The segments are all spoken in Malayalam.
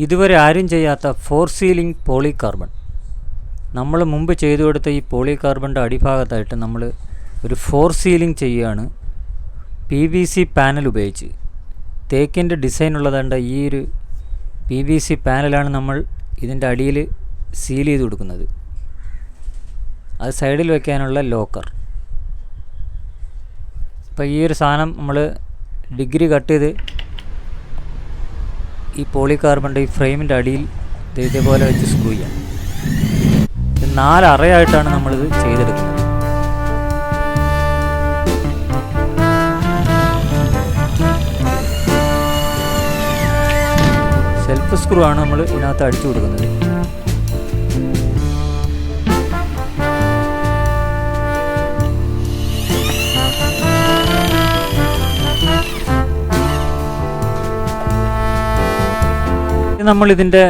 ഇതുവരെ ആരും ചെയ്യാത്ത ഫോർ സീലിംഗ് പോളികാർബൺ. നമ്മൾ മുമ്പ് ചെയ്തു കൊടുത്ത ഈ പോളികാർബണിൻ്റെ അടിഭാഗത്തായിട്ട് നമ്മൾ ഒരു ഫോർ സീലിംഗ് ചെയ്യുകയാണ് PVC പാനൽ ഉപയോഗിച്ച്. തേക്കിൻ്റെ ഡിസൈൻ ഉള്ളതാണ്ട് ഈ ഒരു PVC പാനലാണ് നമ്മൾ ഇതിൻ്റെ അടിയിൽ സീൽ ചെയ്ത് കൊടുക്കുന്നത്. അത് സൈഡിൽ വയ്ക്കാനുള്ള ലോക്കർ. അപ്പോൾ ഈ ഒരു സാധനം നമ്മൾ ഡിഗ്രി കട്ട് ചെയ്ത് ഈ പോളികാർബണിൻ്റെ ഈ ഫ്രെയിമിൻ്റെ അടിയിൽ ഇതേപോലെ വെച്ച് സ്ക്രൂ ചെയ്യാം. 4 അറയായിട്ടാണ് നമ്മളിത് ചെയ്തെടുക്കുന്നത്. സെൽഫ് സ്ക്രൂ ആണ് നമ്മൾ ഇതിനകത്ത് അടിച്ചു കൊടുക്കുന്നത്. നമ്മൾ ഇതിൻ്റെ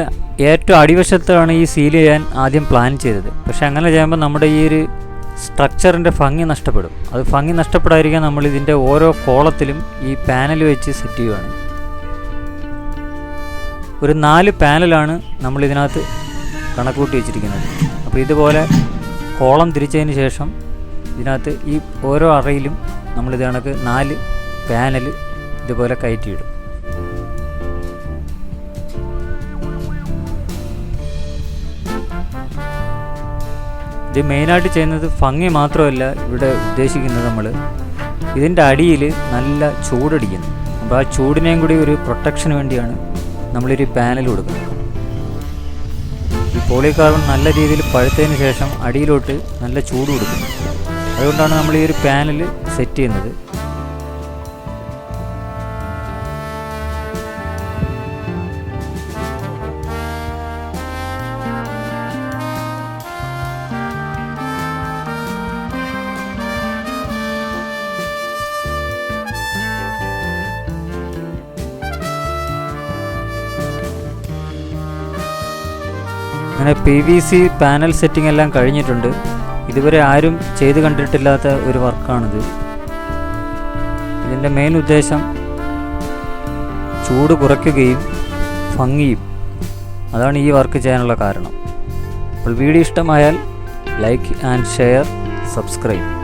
ഏറ്റവും അടിവശത്താണ് ഈ സീൽ ചെയ്യാൻ ആദ്യം പ്ലാൻ ചെയ്തത്. പക്ഷെ അങ്ങനെ ചെയ്യുമ്പോൾ നമ്മുടെ ഈ ഒരു സ്ട്രക്ചറിൻ്റെ ഭംഗി നഷ്ടപ്പെടും. അത് ഭംഗി നഷ്ടപ്പെടാതിരിക്കാൻ നമ്മൾ ഇതിൻ്റെ ഓരോ കോളത്തിലും ഈ പാനൽ വെച്ച് സെറ്റ് ചെയ്യുകയാണ്. ഒരു 4 പാനലാണ് നമ്മൾ ഇതിനകത്ത് കണക്കൂട്ടി വെച്ചിരിക്കുന്നത്. അപ്പോൾ ഇതുപോലെ കോളം തിരിച്ചതിന് ശേഷം ഇതിനകത്ത് ഈ ഓരോ അറയിലും നമ്മളിത് കണക്ക് 4 പാനൽ ഇതുപോലെ കയറ്റിയിടും. ഇത് മെയിനായിട്ട് ചെയ്യുന്നത് ഭംഗി മാത്രമല്ല ഇവിടെ ഉദ്ദേശിക്കുന്നത്. നമ്മൾ ഇതിൻ്റെ അടിയിൽ നല്ല ചൂടടിക്കുന്നു. അപ്പോൾ ആ ചൂടിനെയും കൂടി ഒരു പ്രൊട്ടക്ഷന് വേണ്ടിയാണ് നമ്മളൊരു പാനൽ കൊടുക്കുന്നത്. ഈ പോളികാർബൺ നല്ല രീതിയിൽ പഴുത്തതിന് ശേഷം അടിയിലോട്ട് നല്ല ചൂട് കൊടുക്കുന്നു. അതുകൊണ്ടാണ് നമ്മൾ ഈ ഒരു പാനൽ സെറ്റ് ചെയ്യുന്നത്. അങ്ങനെ PVC പാനൽ സെറ്റിംഗ് എല്ലാം കഴിഞ്ഞിട്ടുണ്ട്. ഇതുവരെ ആരും ചെയ്ത് കണ്ടിട്ടില്ലാത്ത ഒരു വർക്കാണിത്. ഇതിൻ്റെ മെയിൻ ഉദ്ദേശം ചൂട് കുറയ്ക്കുകയും ഭംഗിയും. അതാണ് ഈ വർക്ക് ചെയ്യാനുള്ള കാരണം. അപ്പോൾ വീഡിയോ ഇഷ്ടമായാൽ ലൈക്ക് ആൻഡ് ഷെയർ, സബ്സ്ക്രൈബ്.